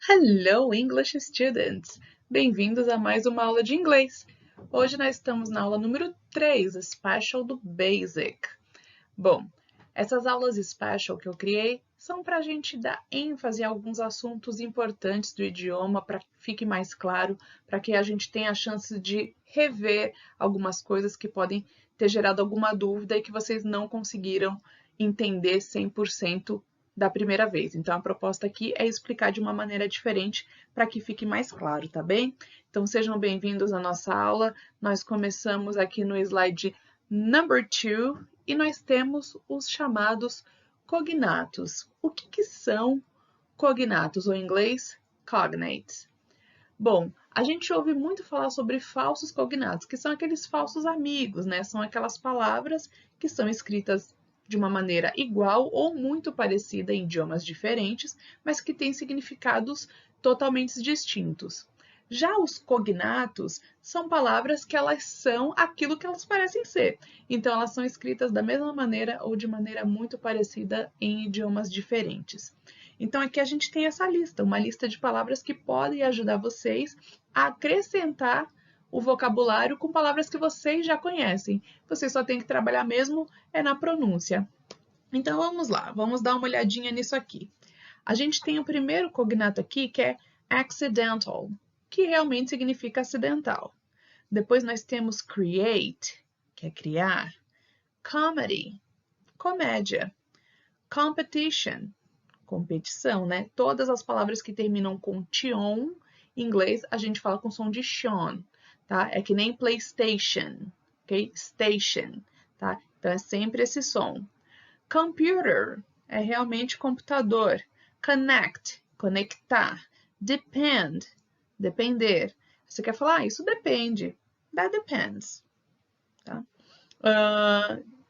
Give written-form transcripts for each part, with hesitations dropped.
Hello, English students! Bem-vindos a mais uma aula de inglês. Hoje nós estamos na aula número 3, Special do Basic. Bom, essas aulas Special que eu criei são para a gente dar ênfase a alguns assuntos importantes do idioma, para que fique mais claro, para que a gente tenha a chance de rever algumas coisas que podem ter gerado alguma dúvida e que vocês não conseguiram entender 100% da primeira vez. Então, a proposta aqui é explicar de uma maneira diferente para que fique mais claro, tá bem? Então, sejam bem-vindos à nossa aula. Nós começamos aqui no slide number 2 e nós temos os chamados cognatos. O que são cognatos, ou em inglês, cognates? Bom, a gente ouve muito falar sobre falsos cognatos, que são aqueles falsos amigos, né? São aquelas palavras que são escritas de uma maneira igual ou muito parecida em idiomas diferentes, mas que têm significados totalmente distintos. Já os cognatos são palavras que elas são aquilo que elas parecem ser. Então, elas são escritas da mesma maneira ou de maneira muito parecida em idiomas diferentes. Então, aqui a gente tem essa lista, uma lista de palavras que podem ajudar vocês a acrescentar o vocabulário com palavras que vocês já conhecem. Vocês só têm que trabalhar mesmo na pronúncia. Então, vamos lá, vamos dar uma olhadinha nisso aqui. A gente tem o primeiro cognato aqui, que é accidental, que realmente significa acidental. Depois nós temos create, que é criar. Comedy, comédia. Competition, competição, né? Todas as palavras que terminam com tion, em inglês a gente fala com som de shon, tá? É que nem PlayStation, ok? Station, tá? Então é sempre esse som. Computer é realmente computador. Connect, conectar. Depend, depender. Você quer falar, isso depende. That depends. Tá?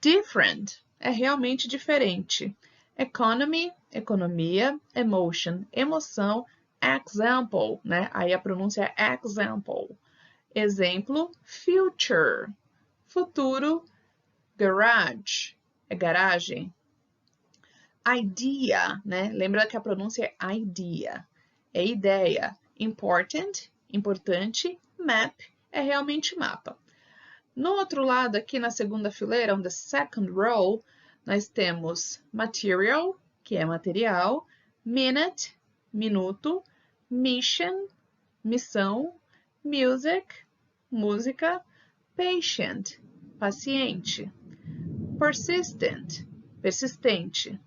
Different é realmente diferente. Economy, economia. Emotion, emoção. Example, né? Aí a pronúncia é example. Exemplo, future, futuro. Garage, é garagem. Idea, né? Lembra que a pronúncia é idea, é ideia. Important, importante. Map, é realmente mapa. No outro lado, aqui na segunda fileira, on the second row, nós temos material, que é material. Minute, minuto. Mission, missão. Music, música. Patient, paciente. Persistent, persistente.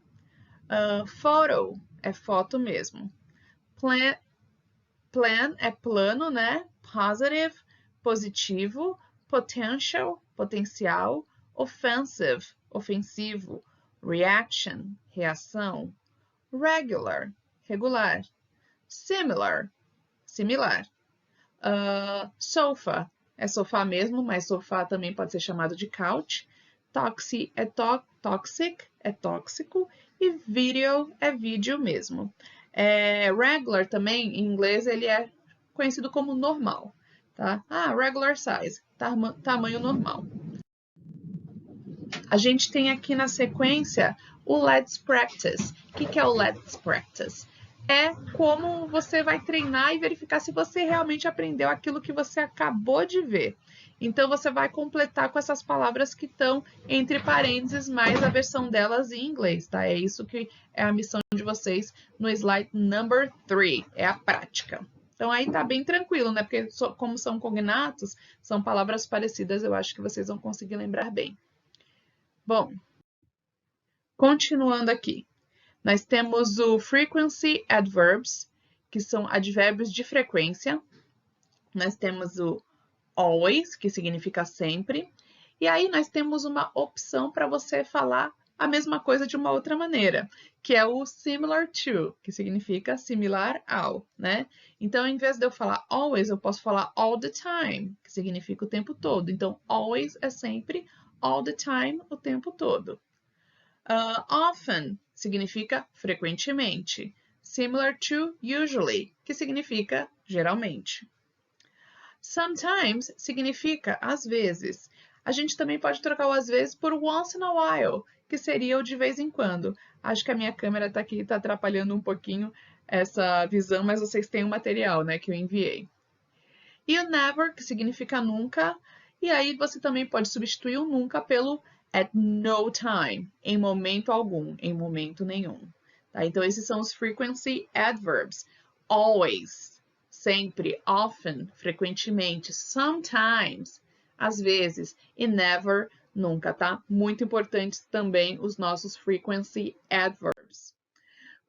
Photo, é foto mesmo. Plan é plano, né? Positive, positivo. Potential, potencial. Offensive, ofensivo. Reaction, reação. Regular, regular. Similar, similar. Sofa, é sofá mesmo, mas sofá também pode ser chamado de couch. Toxic é toxic, é tóxico. E video é vídeo mesmo. Regular também, em inglês, ele é conhecido como normal. Tá? Regular size, tamanho normal. A gente tem aqui na sequência o Let's Practice. O que é o Let's Practice? É como você vai treinar e verificar se você realmente aprendeu aquilo que você acabou de ver. Então, você vai completar com essas palavras que estão entre parênteses, mais a versão delas em inglês, tá? É isso que é a missão de vocês no slide number 3, é a prática. Então, aí tá bem tranquilo, né? Porque como são cognatos, são palavras parecidas, eu acho que vocês vão conseguir lembrar bem. Bom, continuando aqui. Nós temos o frequency adverbs, que são advérbios de frequência. Nós temos o always, que significa sempre. E aí nós temos uma opção para você falar a mesma coisa de uma outra maneira, que é o similar to, que significa similar ao, né? Então, em vez de eu falar always, eu posso falar all the time, que significa o tempo todo. Então, always é sempre, all the time, o tempo todo. Often significa frequentemente. Similar to usually, que significa geralmente. Sometimes significa às vezes. A gente também pode trocar o às vezes por once in a while, que seria o de vez em quando. Acho que a minha câmera está aqui, está atrapalhando um pouquinho essa visão, mas vocês têm o material, né, que eu enviei. E o never, que significa nunca, e aí você também pode substituir o nunca pelo at no time, em momento algum, em momento nenhum. Tá? Então, esses são os frequency adverbs. Always, sempre, often, frequentemente, sometimes, às vezes, e never, nunca, tá? Muito importantes também os nossos frequency adverbs.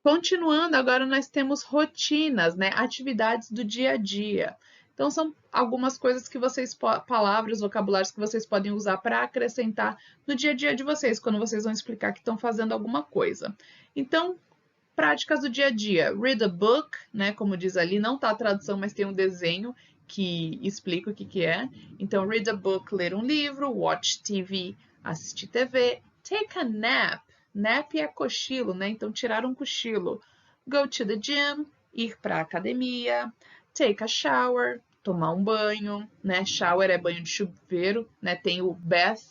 Continuando, agora nós temos rotinas, né? Atividades do dia a dia. Então, são algumas coisas que vocês, palavras, vocabulários que vocês podem usar para acrescentar no dia a dia de vocês, quando vocês vão explicar que estão fazendo alguma coisa. Então, práticas do dia a dia. Read a book, né? Como diz ali, não está a tradução, mas tem um desenho que explica o que é. Então, read a book, ler um livro, watch TV, assistir TV, take a nap. Nap é cochilo, né? Então, tirar um cochilo. Go to the gym, ir para a academia. Take a shower, tomar um banho, né? Shower é banho de chuveiro, né? Tem o bath,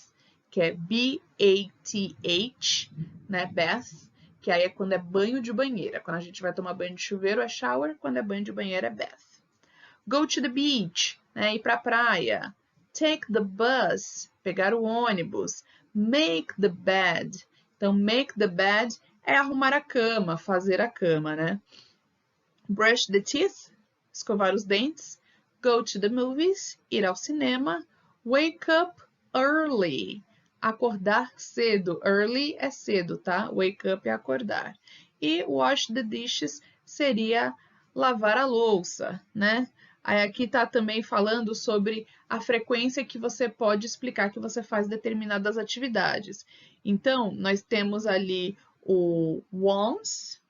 que é B-A-T-H, né? Bath, que aí é quando é banho de banheira. Quando a gente vai tomar banho de chuveiro é shower, quando é banho de banheira é bath. Go to the beach, né? Ir para a praia. Take the bus, pegar o ônibus. Make the bed. Então, make the bed é arrumar a cama, fazer a cama, né? Brush the teeth, escovar os dentes. Go to the movies, ir ao cinema. Wake up early, acordar cedo. Early é cedo, tá? Wake up é acordar. E wash the dishes seria lavar a louça, né? Aí aqui tá também falando sobre a frequência que você pode explicar que você faz determinadas atividades. Então, nós temos ali o once,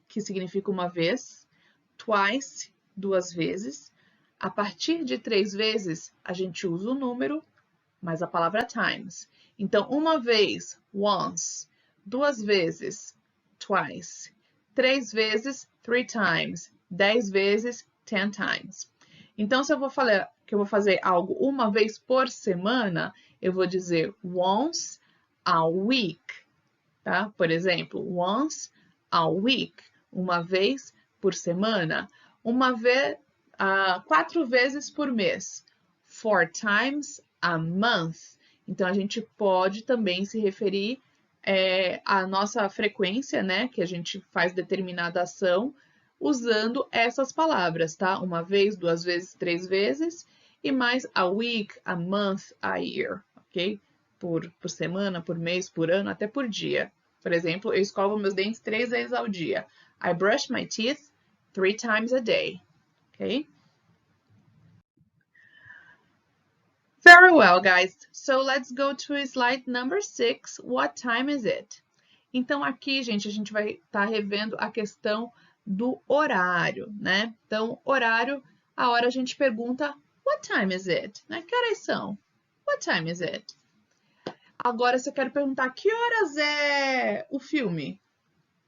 que significa uma vez, twice, duas vezes. A partir de 3 vezes, a gente usa o número, mais a palavra times. Então, uma vez, once, 2 vezes, twice, 3 vezes, 3 times, 10 vezes, 10 times. Então, se eu vou falar que eu vou fazer algo uma vez por semana, eu vou dizer once a week, tá? Por exemplo, once a week, uma vez por semana, 4 vezes por mês, 4 times a month. Então, a gente pode também se referir à nossa frequência, né? Que a gente faz determinada ação usando essas palavras, tá? Uma vez, 2 vezes, 3 vezes e mais a week, a month, a year, ok? Por semana, por mês, por ano, até por dia. Por exemplo, eu escovo meus dentes 3 vezes ao dia. I brush my teeth 3 times a day, ok? Very well, guys. So let's go to slide number 6. What time is it? Então, aqui, gente, a gente vai estar revendo a questão do horário, né? Então, horário, a hora a gente pergunta, what time is it? Né? Que horas são? What time is it? Agora, se eu quero perguntar, que horas é o filme?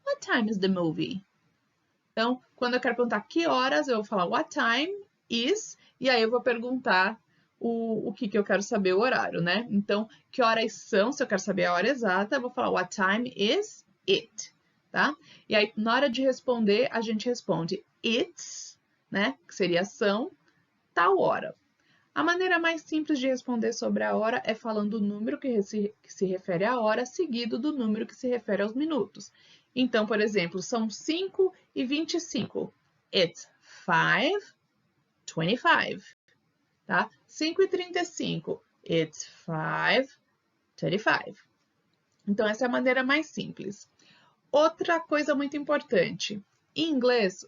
What time is the movie? Então, quando eu quero perguntar que horas, eu vou falar what time is, e aí eu vou perguntar o que eu quero saber, o horário, né? Então, que horas são, se eu quero saber a hora exata, eu vou falar what time is it, tá? E aí, na hora de responder, a gente responde it's, né? Que seria são, tal hora. A maneira mais simples de responder sobre a hora é falando o número que se refere à hora, seguido do número que se refere aos minutos. Então, por exemplo, são 5:25. It's 5:25. Tá? 5:35. It's 5:35. Então, essa é a maneira mais simples. Outra coisa muito importante. Em inglês,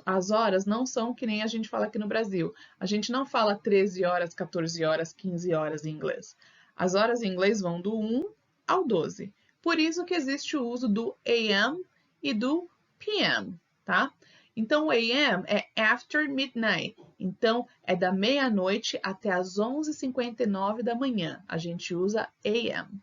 as horas não são que nem a gente fala aqui no Brasil. A gente não fala 13 horas, 14 horas, 15 horas em inglês. As horas em inglês vão do 1 ao 12. Por isso que existe o uso do AM e do PM, tá? Então, o AM é after midnight. Então, é da meia-noite até as 11:59 da manhã. A gente usa AM.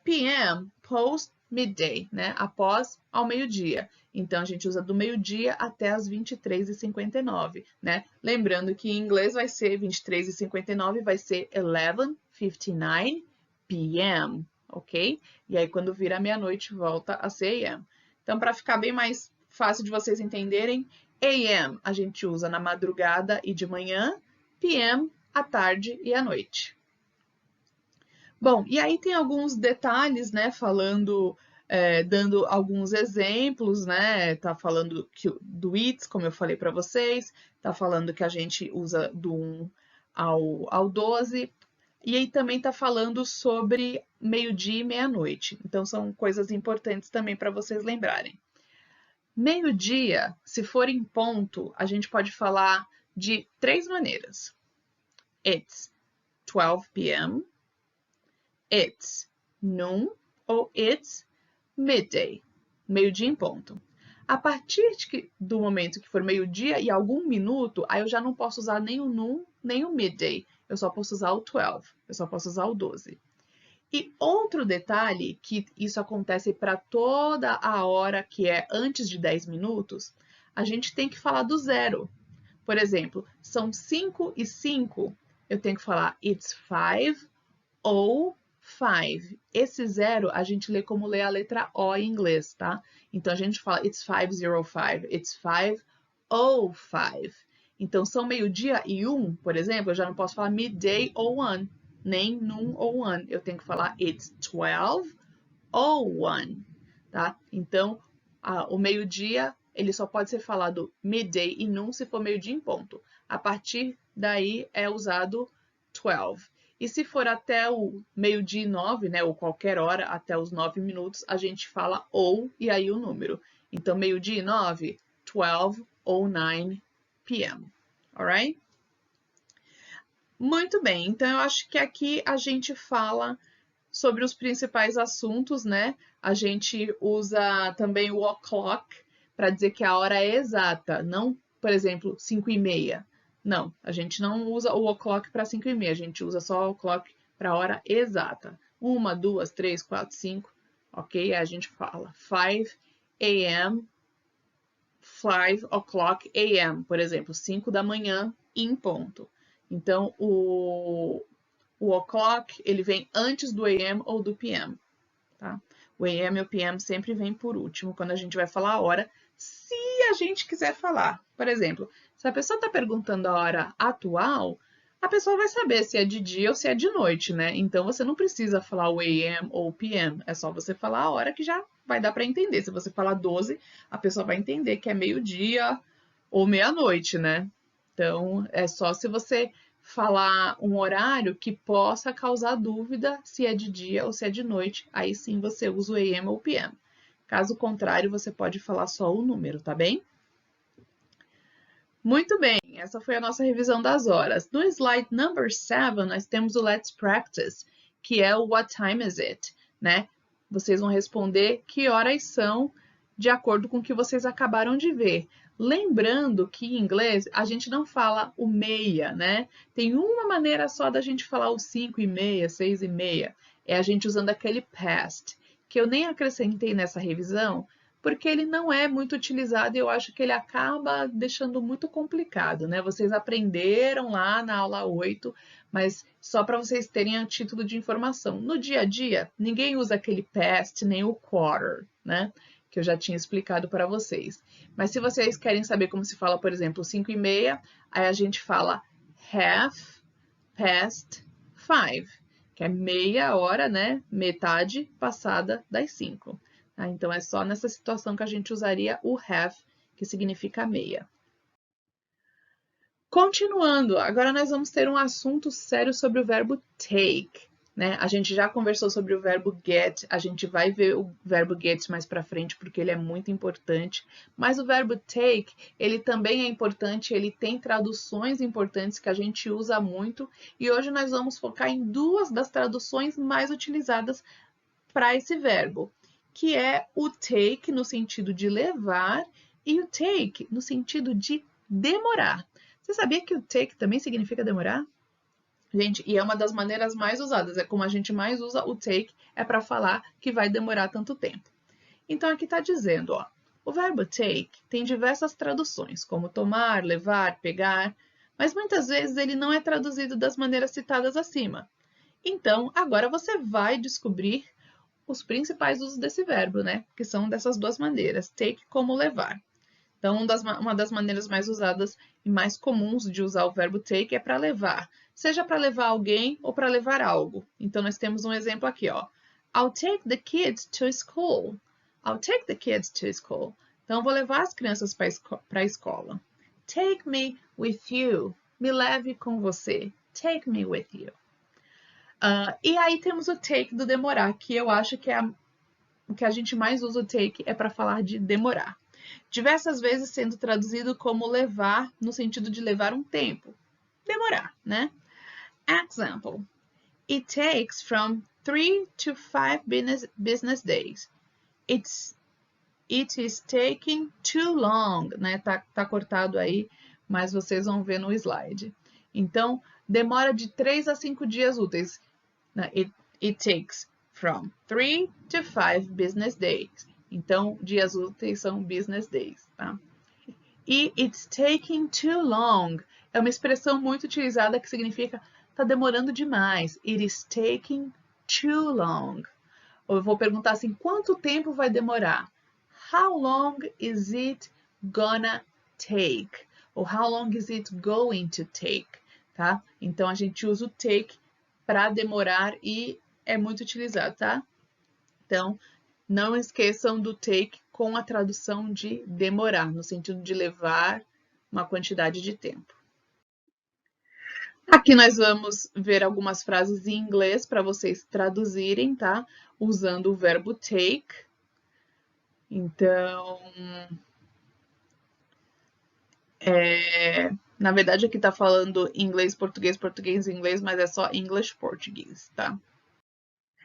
PM, post midday, né? Após ao meio-dia. Então, a gente usa do meio-dia até as 23:59, né? Lembrando que em inglês vai ser 23:59, vai ser 11:59 p.m., ok? E aí, quando vira meia-noite, volta a ser AM. Então, para ficar bem mais fácil de vocês entenderem. AM a gente usa na madrugada e de manhã, PM à tarde e à noite. Bom, e aí tem alguns detalhes, né, dando alguns exemplos, né, tá falando do ITS, como eu falei para vocês, tá falando que a gente usa do 1 ao 12, e aí também tá falando sobre meio-dia e meia-noite. Então, são coisas importantes também para vocês lembrarem. Meio-dia, se for em ponto, a gente pode falar de 3 maneiras. It's 12 p.m., it's noon ou it's midday, meio-dia em ponto. A partir do momento que for meio-dia e algum minuto, aí eu já não posso usar nem o noon, nem o midday. Eu só posso usar o 12, eu só posso usar o 12. E outro detalhe, que isso acontece para toda a hora que é antes de 10 minutos, a gente tem que falar do zero. Por exemplo, são 5 e 5, eu tenho que falar it's 5 ou 5. Esse zero a gente lê como lê a letra O em inglês, tá? Então a gente fala it's 5:05, it's 5:05. Então são meio-dia e 1, por exemplo, eu já não posso falar midday ou 1, nem noon ou 1. Eu tenho que falar it's 12 ou 1, tá? Então o meio-dia ele só pode ser falado midday e noon se for meio-dia em ponto. A partir daí é usado 12. E se for até o meio-dia e 9, né, ou qualquer hora, até os 9 minutos, a gente fala ou e aí o número. Então, meio-dia e 9, 12 ou 9 p.m. Alright? Muito bem, então eu acho que aqui a gente fala sobre os principais assuntos, né? A gente usa também o o'clock para dizer que a hora é exata, não, por exemplo, 5:30. Não, a gente não usa o o'clock para 5:30, a gente usa só o o'clock para a hora exata. 1, 2, 3, 4, 5, ok? A gente fala 5 a.m., 5 o'clock a.m., por exemplo, 5 da manhã em ponto. Então, o o'clock, ele vem antes do AM ou do PM, tá? O AM e o PM sempre vem por último, quando a gente vai falar a hora, se a gente quiser falar. Por exemplo, se a pessoa está perguntando a hora atual, a pessoa vai saber se é de dia ou se é de noite, né? Então, você não precisa falar o AM ou o PM, é só você falar a hora que já vai dar para entender. Se você falar 12, a pessoa vai entender que é meio-dia ou meia-noite, né? Então, é só se você falar um horário que possa causar dúvida se é de dia ou se é de noite, aí sim você usa o AM ou PM. Caso contrário, você pode falar só o número, tá bem? Muito bem, essa foi a nossa revisão das horas. No slide number 7, nós temos o Let's Practice, que é o What time is it, né? Vocês vão responder que horas são de acordo com o que vocês acabaram de ver. Lembrando que em inglês a gente não fala o meia, né? Tem uma maneira só da gente falar o 5:30, 6:30. É a gente usando aquele past, que eu nem acrescentei nessa revisão, porque ele não é muito utilizado e eu acho que ele acaba deixando muito complicado, né? Vocês aprenderam lá na aula 8, mas só para vocês terem a título de informação. No dia a dia, ninguém usa aquele past nem o quarter, né? Que eu já tinha explicado para vocês. Mas se vocês querem saber como se fala, por exemplo, 5:30, aí a gente fala half past 5, que é meia hora, né? Metade passada das 5. Tá? Então, é só nessa situação que a gente usaria o have, que significa meia. Continuando, agora nós vamos ter um assunto sério sobre o verbo take. Né? A gente já conversou sobre o verbo get, a gente vai ver o verbo get mais para frente porque ele é muito importante, mas o verbo take, ele também é importante, ele tem traduções importantes que a gente usa muito, e hoje nós vamos focar em duas das traduções mais utilizadas para esse verbo, que é o take no sentido de levar e o take no sentido de demorar. Você sabia que o take também significa demorar? Gente, e é uma das maneiras mais usadas, é como a gente mais usa o take, é para falar que vai demorar tanto tempo. Então, aqui está dizendo, ó, o verbo take tem diversas traduções, como tomar, levar, pegar, mas muitas vezes ele não é traduzido das maneiras citadas acima. Então, agora você vai descobrir os principais usos desse verbo, né? Que são dessas duas maneiras, take como levar. Então, uma das maneiras mais usadas e mais comuns de usar o verbo take é para levar, seja para levar alguém ou para levar algo. Então, nós temos um exemplo aqui, ó. I'll take the kids to school. I'll take the kids to school. Então, eu vou levar as crianças para a escola. Take me with you. Me leve com você. Take me with you. E aí temos o take do demorar, que eu acho que o que a gente mais usa o take é para falar de demorar. Diversas vezes sendo traduzido como levar, no sentido de levar um tempo. Demorar, né? Example. It takes from 3 to 5 business days. It is taking too long, né? Tá cortado aí, mas vocês vão ver no slide. Então, demora de 3 a 5 dias úteis. It takes from 3 to 5 business days. Então, dias úteis são business days, tá? E it's taking too long é uma expressão muito utilizada que significa tá demorando demais. It is taking too long. Ou eu vou perguntar assim, quanto tempo vai demorar? How long is it gonna take? Ou how long is it going to take? Tá? Então, a gente usa o take para demorar e é muito utilizado, tá? Então, não esqueçam do take com a tradução de demorar, no sentido de levar uma quantidade de tempo. Aqui nós vamos ver algumas frases em inglês para vocês traduzirem, tá? Usando o verbo take. Então, na verdade aqui tá falando inglês, português, português, inglês, mas é só English, português, tá?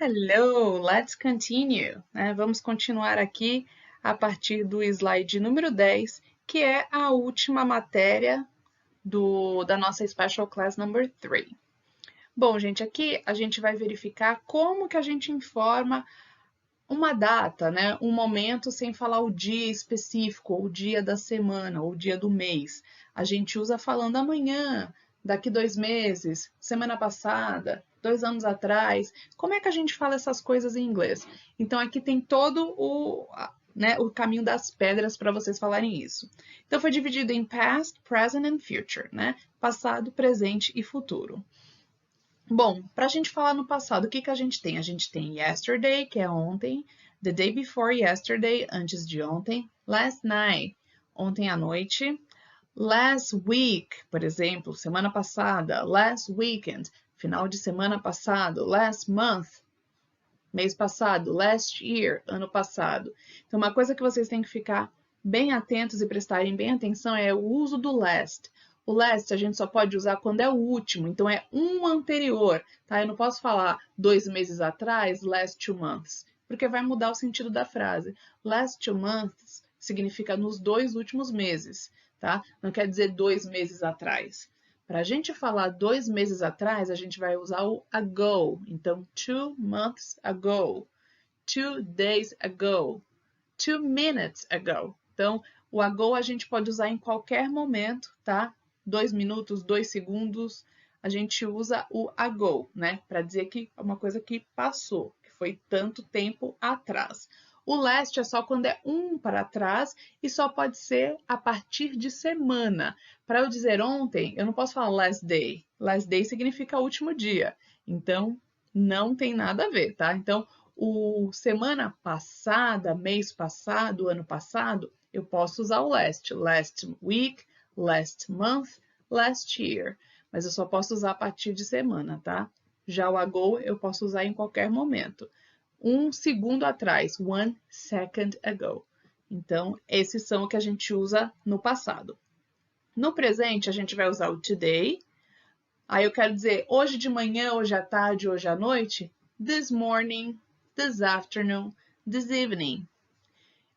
Hello, let's continue. Vamos continuar aqui a partir do slide número 10, que é a última matéria da nossa Special Class Number 3. Bom, gente, aqui a gente vai verificar como que a gente informa uma data, né? Um momento sem falar o dia específico, ou o dia da semana, ou o dia do mês. A gente usa falando amanhã, daqui 2 meses, semana passada, 2 anos atrás. Como é que a gente fala essas coisas em inglês? Então, aqui tem todo o caminho das pedras para vocês falarem isso. Então, foi dividido em past, present and future, né? Passado, presente e futuro. Bom, para a gente falar no passado, o que a gente tem? A gente tem yesterday, que é ontem, the day before yesterday, antes de ontem, last night, ontem à noite, last week, por exemplo, semana passada, last weekend, final de semana passado, last month, mês passado, last year, ano passado. Então, uma coisa que vocês têm que ficar bem atentos e prestarem bem atenção é o uso do last. O last a gente só pode usar quando é o último, então é um anterior, tá? Eu não posso falar 2 meses atrás, last 2 months, porque vai mudar o sentido da frase. Last 2 months significa nos 2 últimos meses, tá? Não quer dizer 2 meses atrás. Para a gente falar 2 meses atrás, a gente vai usar o ago. Então, 2 months ago, 2 days ago, 2 minutes ago. Então, o ago a gente pode usar em qualquer momento, tá? 2 minutos, 2 segundos, a gente usa o ago, né? Para dizer que é uma coisa que passou, que foi tanto tempo atrás. O last é só quando é um para trás e só pode ser a partir de semana. Para eu dizer ontem, eu não posso falar last day. Last day significa último dia. Então, não tem nada a ver, tá? Então, o semana passada, mês passado, ano passado, eu posso usar o last. Last week, last month, last year. Mas eu só posso usar a partir de semana, tá? Já o ago eu posso usar em qualquer momento. 1 segundo atrás, 1 second ago. Então, esses são o que a gente usa no passado. No presente, a gente vai usar o today. Aí eu quero dizer hoje de manhã, hoje à tarde, hoje à noite. This morning, this afternoon, this evening.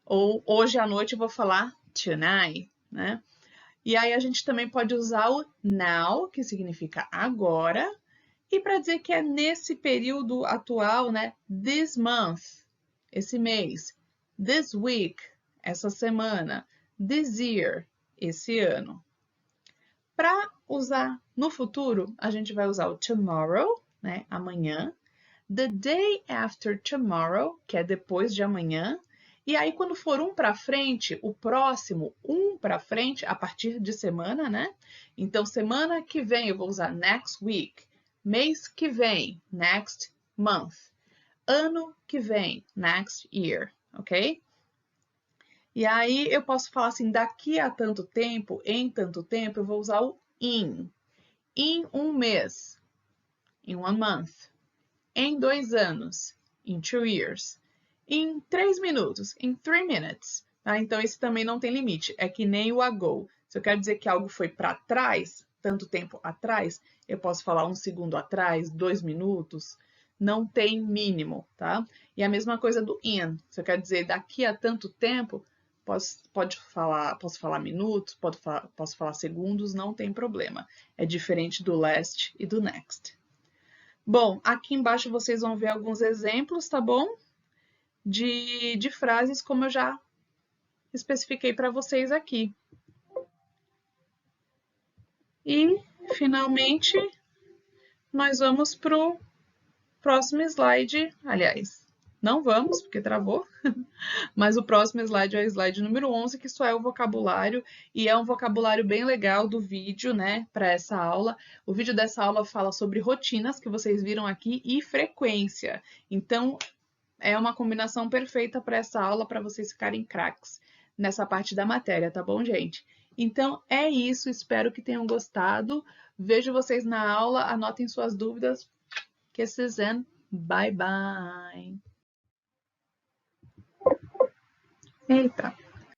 Ou hoje à noite eu vou falar tonight, né? E aí a gente também pode usar o now, que significa agora, e para dizer que é nesse período atual, né? This month, esse mês. This week, essa semana. This year, esse ano. Para usar no futuro, a gente vai usar o tomorrow, né? Amanhã. The day after tomorrow, que é depois de amanhã. E aí, quando for um para frente, o próximo um para frente, a partir de semana, né? Então, semana que vem eu vou usar next week. Mês que vem, next month. Ano que vem, next year, ok? E aí eu posso falar assim, daqui a tanto tempo, em tanto tempo, eu vou usar o in. Em um mês, in 1 month. Em 2 anos, in 2 years. Em 3 minutos, in 3 minutes. Tá? Então, esse também não tem limite. É que nem o ago. Se eu quero dizer que algo foi para trás, tanto tempo atrás, eu posso falar 1 segundo atrás, 2 minutos. Não tem mínimo, tá? E a mesma coisa do in. Se eu quero dizer daqui a tanto tempo, posso falar minutos, posso falar segundos, não tem problema. É diferente do last e do next. Bom, aqui embaixo vocês vão ver alguns exemplos, tá bom? De frases como eu já especifiquei para vocês aqui. E, finalmente, nós vamos para o próximo slide. Aliás, não vamos, porque travou. Mas o próximo slide é o slide número 11, que só é o vocabulário. E é um vocabulário bem legal do vídeo, né, para essa aula. O vídeo dessa aula fala sobre rotinas, que vocês viram aqui, e frequência. Então, é uma combinação perfeita para essa aula, para vocês ficarem craques nessa parte da matéria, tá bom, gente? Então, é isso. Espero que tenham gostado. Vejo vocês na aula. Anotem suas dúvidas. Kisses and bye bye. Eita.